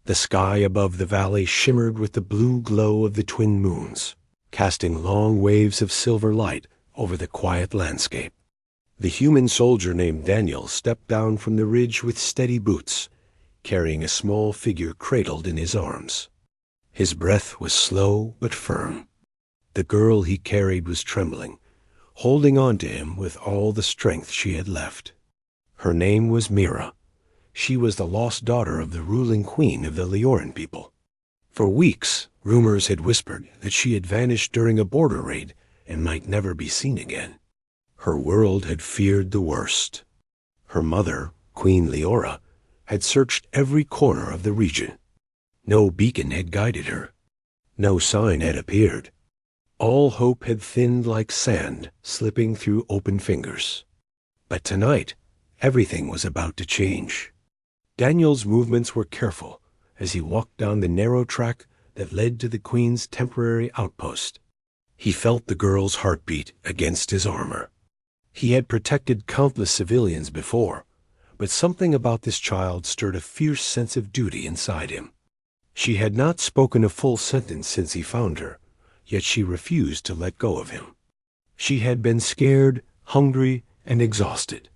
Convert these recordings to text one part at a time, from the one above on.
The sky above the valley shimmered with the blue glow of the twin moons, casting long waves of silver light over the quiet landscape. The human soldier named Daniel stepped down from the ridge with steady boots, carrying a small figure cradled in his arms. His breath was slow but firm. The girl he carried was trembling, holding on to him with all the strength she had left. Her name was Mira. She was the lost daughter of the ruling queen of the Leoran people. For weeks, rumors had whispered that she had vanished during a border raid and might never be seen again. Her world had feared the worst. Her mother, Queen Leora, had searched every corner of the region. No beacon had guided her. No sign had appeared. All hope had thinned like sand slipping through open fingers. But tonight, everything was about to change. Daniel's movements were careful as he walked down the narrow track that led to the Queen's temporary outpost. He felt the girl's heartbeat against his armor. He had protected countless civilians before, but something about this child stirred a fierce sense of duty inside him. She had not spoken a full sentence since he found her, yet she refused to let go of him. She had been scared, hungry, and exhausted,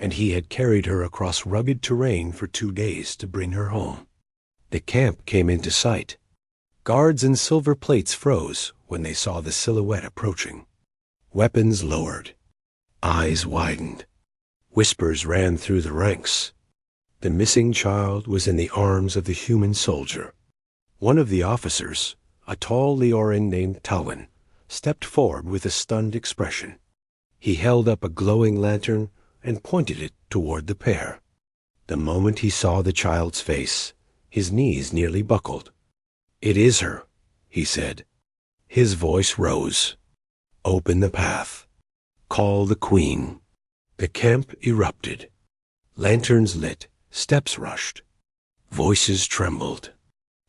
and he had carried her across rugged terrain for 2 days to bring her home. The camp came into sight. Guards in silver plates froze when they saw the silhouette approaching. Weapons lowered. Eyes widened. Whispers ran through the ranks. The missing child was in the arms of the human soldier. One of the officers, a tall Leoran named Talwyn, stepped forward with a stunned expression. He held up a glowing lantern and pointed it toward the pair. The moment he saw the child's face, his knees nearly buckled. "It is her," he said. His voice rose. "Open the path. Call the Queen." The camp erupted. Lanterns lit, steps rushed. Voices trembled.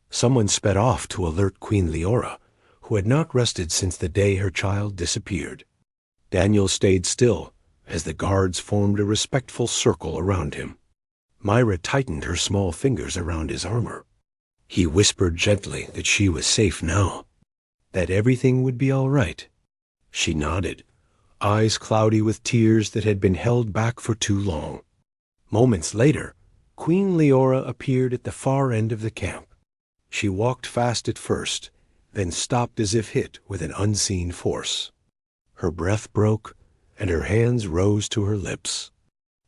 Someone sped off to alert Queen Leora, who had not rested since the day her child disappeared. Daniel stayed still as the guards formed a respectful circle around him. Myra tightened her small fingers around his armor. He whispered gently that she was safe now, that everything would be all right. She nodded, eyes cloudy with tears that had been held back for too long. Moments later, Queen Leora appeared at the far end of the camp. She walked fast at first, then stopped as if hit with an unseen force. Her breath broke, and her hands rose to her lips.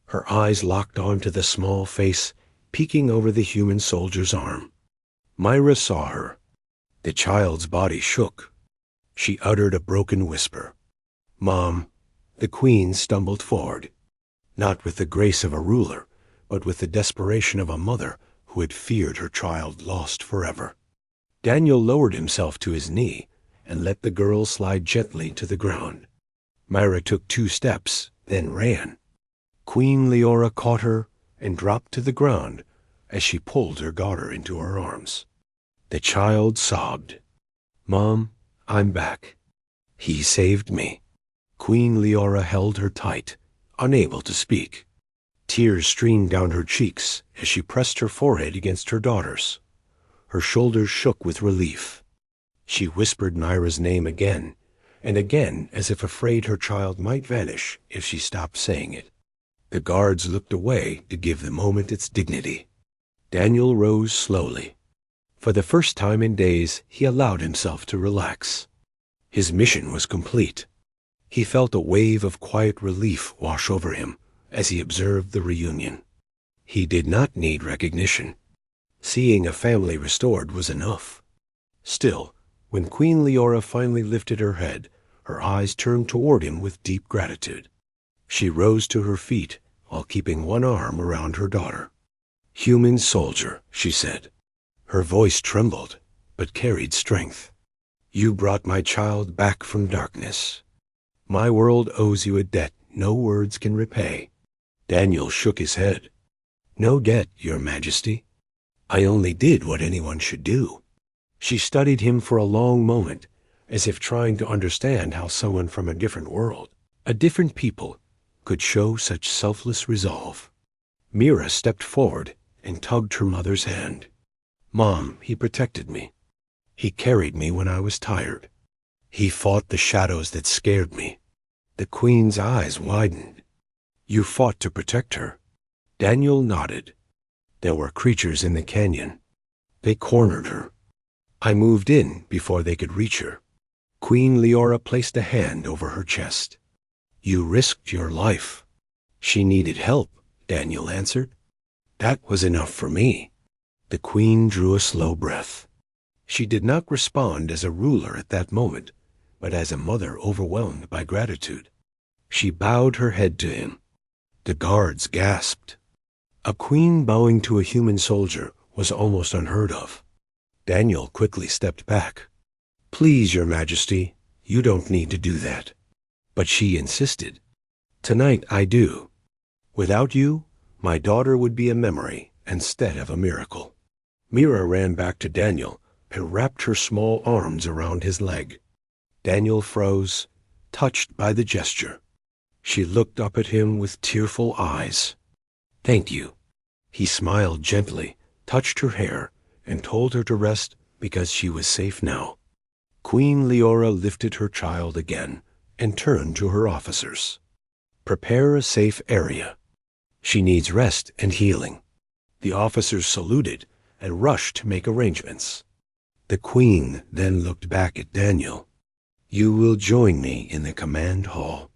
Her eyes locked onto the small face peeking over the human soldier's arm. Myra saw her. The child's body shook. She uttered a broken whisper. "Mom." The Queen stumbled forward, not with the grace of a ruler, but with the desperation of a mother who had feared her child lost forever. Daniel lowered himself to his knee and let the girl slide gently to the ground. Myra took 2 steps, then ran. Queen Leora caught her and dropped to the ground as she pulled her daughter into her arms. The child sobbed. "Mom, I'm back. He saved me." Queen Leora held her tight, unable to speak. Tears streamed down her cheeks as she pressed her forehead against her daughter's. Her shoulders shook with relief. She whispered Myra's name again and again, as if afraid her child might vanish if she stopped saying it. The guards looked away to give the moment its dignity. Daniel rose slowly. For the first time in days, he allowed himself to relax. His mission was complete. He felt a wave of quiet relief wash over him as he observed the reunion. He did not need recognition. Seeing a family restored was enough. Still, when Queen Leora finally lifted her head, her eyes turned toward him with deep gratitude. She rose to her feet while keeping one arm around her daughter. "Human soldier," she said. Her voice trembled, but carried strength. "You brought my child back from darkness. My world owes you a debt no words can repay." Daniel shook his head. "No debt, Your Majesty. I only did what anyone should do." She studied him for a long moment, as if trying to understand how someone from a different world, a different people, could show such selfless resolve. Mira stepped forward and tugged her mother's hand. Mom, he protected me. He carried me when I was tired. He fought the shadows that scared me. The Queen's eyes widened. You fought to protect her. Daniel nodded. There were creatures in the canyon. They cornered her. I moved in before they could reach her. Queen Leora placed a hand over her chest. You risked your life. She needed help, Daniel answered. That was enough for me. The Queen drew a slow breath. She did not respond as a ruler at that moment, but as a mother overwhelmed by gratitude. She bowed her head to him. The guards gasped. A queen bowing to a human soldier was almost unheard of. Daniel quickly stepped back. Please, Your Majesty, you don't need to do that. But she insisted. Tonight I do. Without you, my daughter would be a memory instead of a miracle. Mira ran back to Daniel and wrapped her small arms around his leg. Daniel froze, touched by the gesture. She looked up at him with tearful eyes. Thank you. He smiled gently, touched her hair, and told her to rest because she was safe now. Queen Leora lifted her child again and turned to her officers. Prepare a safe area. She needs rest and healing. The officers saluted and rushed to make arrangements. The Queen then looked back at Daniel. You will join me in the command hall.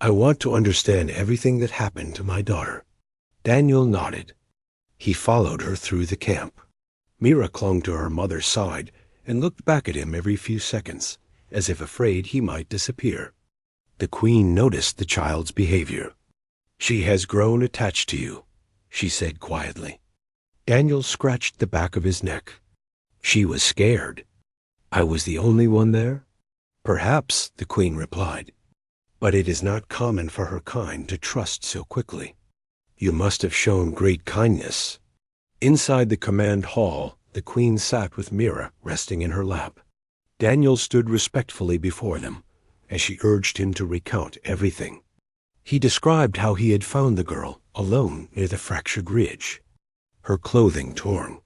I want to understand everything that happened to my daughter. Daniel nodded. He followed her through the camp. Mira clung to her mother's side and looked back at him every few seconds, as if afraid he might disappear. The Queen noticed the child's behavior. She has grown attached to you, she said quietly. Daniel scratched the back of his neck. She was scared. I was the only one there? Perhaps, the Queen replied. But it is not common for her kind to trust so quickly. You must have shown great kindness. Inside the command hall, the Queen sat with Mira resting in her lap. Daniel stood respectfully before them, as she urged him to recount everything. He described how he had found the girl alone near the fractured ridge, her clothing torn,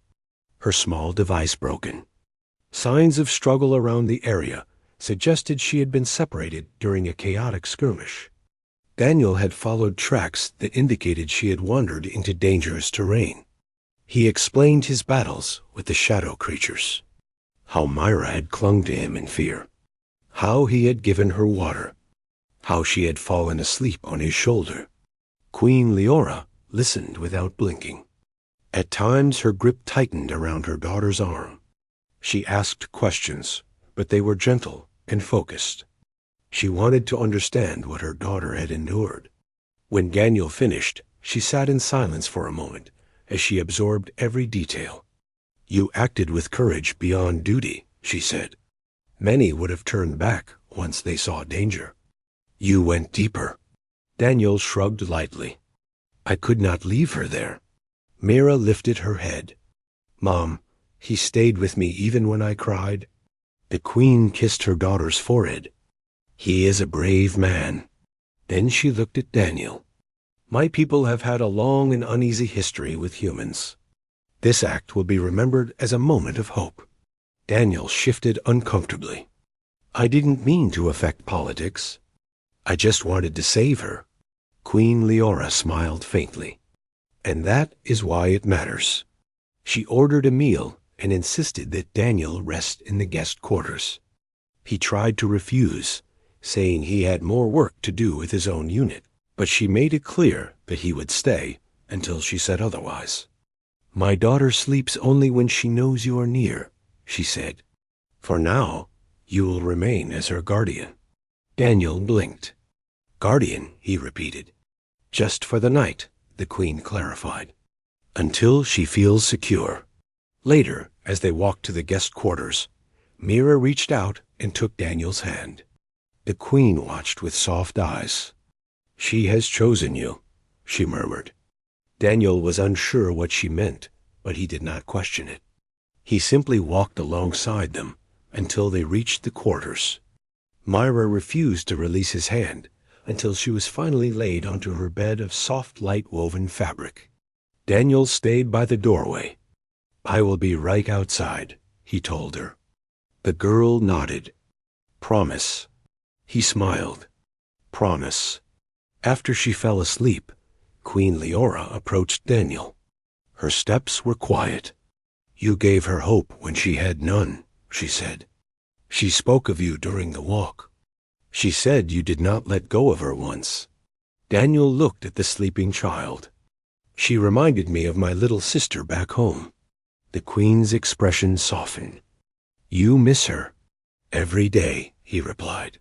her small device broken. Signs of struggle around the area suggested she had been separated during a chaotic skirmish. Daniel had followed tracks that indicated she had wandered into dangerous terrain. He explained his battles with the shadow creatures, how Myra had clung to him in fear, how he had given her water, how she had fallen asleep on his shoulder. Queen Leora listened without blinking. At times her grip tightened around her daughter's arm. She asked questions, but they were gentle and focused. She wanted to understand what her daughter had endured. When Daniel finished, she sat in silence for a moment as she absorbed every detail. You acted with courage beyond duty, she said. Many would have turned back once they saw danger. You went deeper. Daniel shrugged lightly. I could not leave her there. Mira lifted her head. Mom, he stayed with me even when I cried. The Queen kissed her daughter's forehead. He is a brave man. Then she looked at Daniel. My people have had a long and uneasy history with humans. This act will be remembered as a moment of hope. Daniel shifted uncomfortably. I didn't mean to affect politics. I just wanted to save her. Queen Leora smiled faintly. And that is why it matters. She ordered a meal and insisted that Daniel rest in the guest quarters. He tried to refuse, saying he had more work to do with his own unit, but she made it clear that he would stay until she said otherwise. My daughter sleeps only when she knows you are near, she said. For now, you will remain as her guardian. Daniel blinked. Guardian, he repeated. Just for the night, the Queen clarified. Until she feels secure. Later, as they walked to the guest quarters, Mira reached out and took Daniel's hand. The Queen watched with soft eyes. She has chosen you, she murmured. Daniel was unsure what she meant, but he did not question it. He simply walked alongside them until they reached the quarters. Myra refused to release his hand until she was finally laid onto her bed of soft, light-woven fabric. Daniel stayed by the doorway. I will be right outside, he told her. The girl nodded. Promise. He smiled. Promise. After she fell asleep, Queen Leora approached Daniel. Her steps were quiet. You gave her hope when she had none, she said. She spoke of you during the walk. She said you did not let go of her once. Daniel looked at the sleeping child. She reminded me of my little sister back home. The Queen's expression softened. You miss her. Every day, he replied.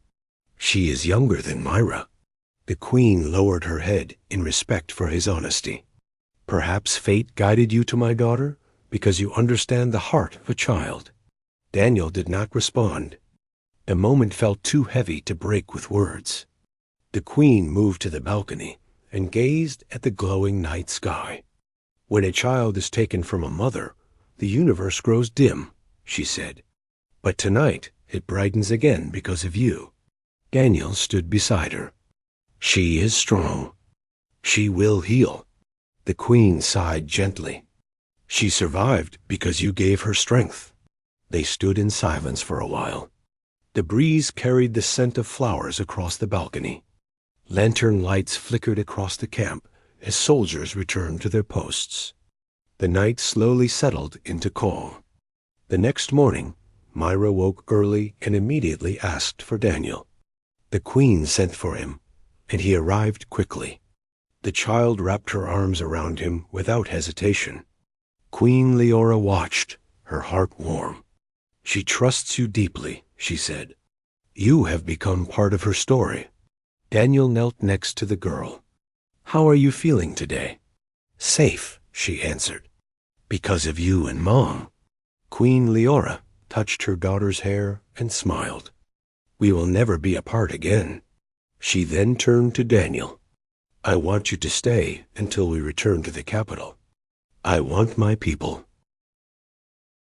She is younger than Myra. The Queen lowered her head in respect for his honesty. Perhaps fate guided you to my daughter, because you understand the heart of a child. Daniel did not respond. The moment felt too heavy to break with words. The Queen moved to the balcony and gazed at the glowing night sky. When a child is taken from a mother, the universe grows dim, she said. But tonight it brightens again because of you. Daniel stood beside her. She is strong. She will heal. The Queen sighed gently. She survived because you gave her strength. They stood in silence for a while. The breeze carried the scent of flowers across the balcony. Lantern lights flickered across the camp as soldiers returned to their posts. The night slowly settled into calm. The next morning, Myra woke early and immediately asked for Daniel. The Queen sent for him, and he arrived quickly. The child wrapped her arms around him without hesitation. Queen Leora watched, her heart warm. She trusts you deeply, she said. You have become part of her story. Daniel knelt next to the girl. How are you feeling today? Safe, she answered. Because of you and Mom. Queen Leora touched her daughter's hair and smiled. We will never be apart again. She then turned to Daniel. I want you to stay until we return to the capital. I want my people